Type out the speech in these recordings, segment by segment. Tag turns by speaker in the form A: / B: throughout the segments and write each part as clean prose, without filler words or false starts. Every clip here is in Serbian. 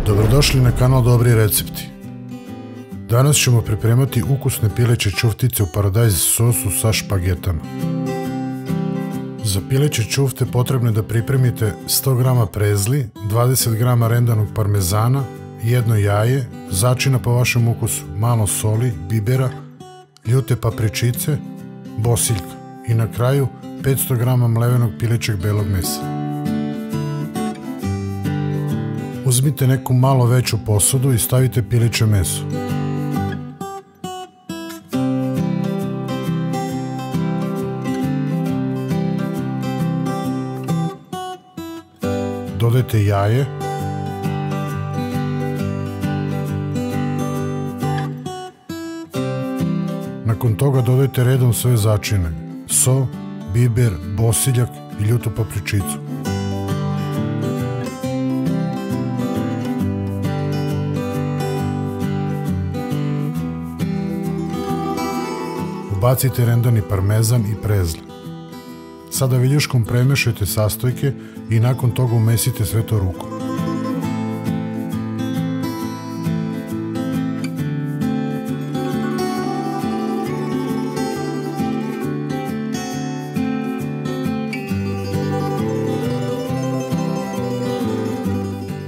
A: Dobrodošli na kanal Dobri recepti. Danas ćemo pripremati ukusne pileće ćuftice u paradajz sosu sa špagetama. Za pileće ćufte potrebno je da pripremite 100 g prezli, 20 g rendanog parmezana, jedno jaje, začina po vašem ukusu, malo soli, bibera, ljute papričice, bosiljka i na kraju 500 g mlevenog pilećeg belog mesa. Uzmite neku malo veću posudu i stavite pileće meso. Dodajte jaje, nakon toga dodajte redom sve začine, so, biber, bosiljak i ljutu papričicu. Ubacite rendani parmezan i prezle. Sada viljuškom premešajte sastojke i nakon toga umesite sve to rukom.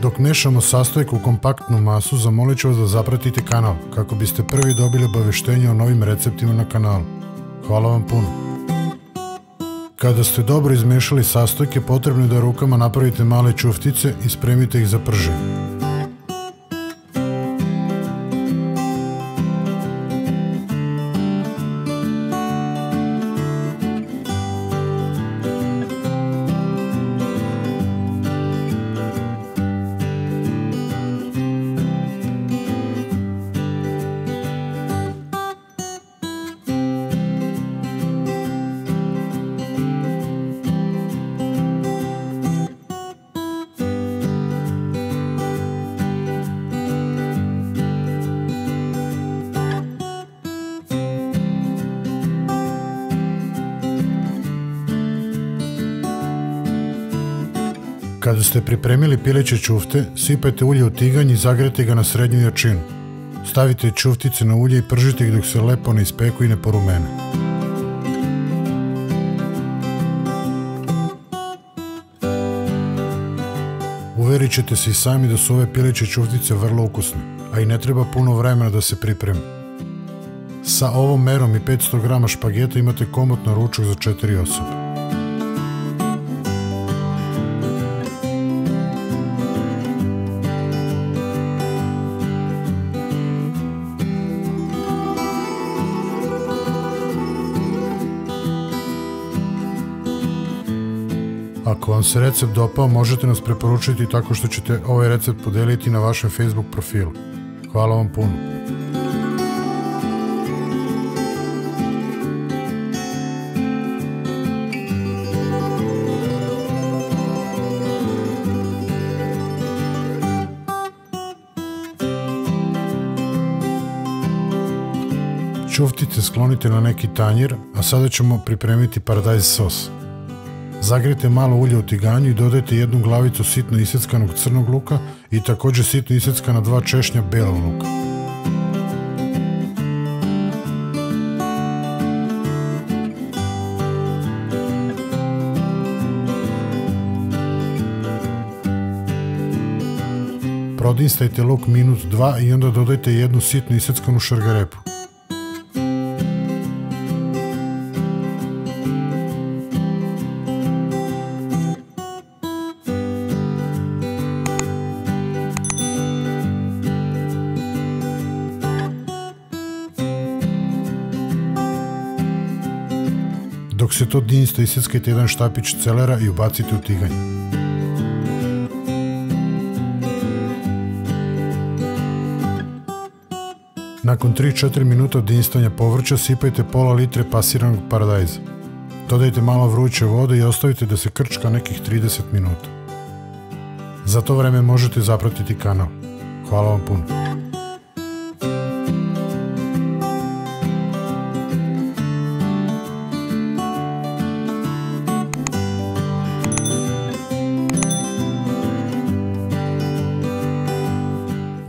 A: Dok mešamo sastojke u kompaktnu masu, zamolit ću vas da zapratite kanal kako biste prvi dobili obaveštenje o novim receptima na kanalu. Hvala vam puno. Kada ste dobro izmešali sastojke, potrebno je da rukama napravite male ćuftice i spremite ih za prženje. Kada ste pripremili pileće ćufte, sipajte ulje u tiganj i zagrejte ga na srednju jačinu. Stavite ćuftice na ulje i pržite ih dok se lepo ne ispeku i ne porumene. Uverit ćete se i sami da su ove pileće ćuftice vrlo ukusne, a i ne treba puno vremena da se pripremi. Sa ovom merom i 500 g špageta imate komotno ručak za 4 osobe. Ako vam se recept dopao, možete nas preporučiti tako što ćete ovaj recept podeliti na vašem Facebook profilu. Hvala vam puno. Ćuftice sklonite na neki tanjir, a sada ćemo pripremiti paradajz sos. Zagrejte malo ulje u tiganju i dodajte jednu glavicu sitno iseckanog crnog luka i također sitno iseckana 2 češnja belog luka. Prodinstajte luk minut 2 i onda dodajte jednu sitno iseckanu šargarepu. Dok se to dinsta, iseckajte jedan štapić celera i ubacite u tiganj. Nakon 3-4 minuta dinstanja povrća sipajte pola litre pasiranog paradajza. Dodajte malo vruće vode i ostavite da se krčka nekih 30 minuta. Za to vreme možete zapratiti kanal. Hvala vam puno.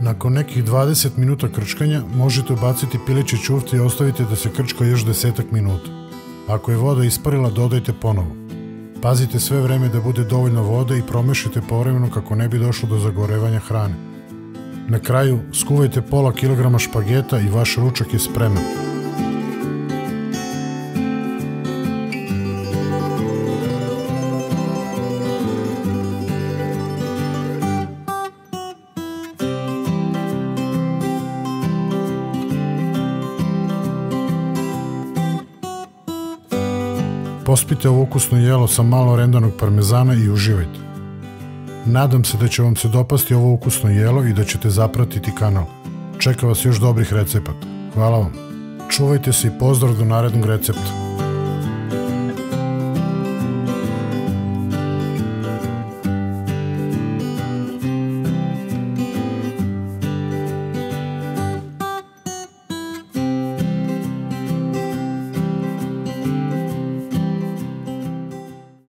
A: Nakon nekih 20 minuta krčkanja možete ubaciti pileće ćufte i ostavite da se krčka još 10 minuta. Ako je voda isparila, dodajte ponovo. Pazite sve vreme da bude dovoljno vode i promešajte povremeno kako ne bi došlo do zagorevanja hrane. Na kraju skuvajte pola kilograma špageta i vaš ručak je spreman. Pospite ovo ukusno jelo sa malo rendanog parmezana i uživajte. Nadam se da će vam se dopasti ovo ukusno jelo i da ćete zapratiti kanal. Čeka vas još dobrih recepata. Hvala vam. Čuvajte se i pozdrav do narednog recepta.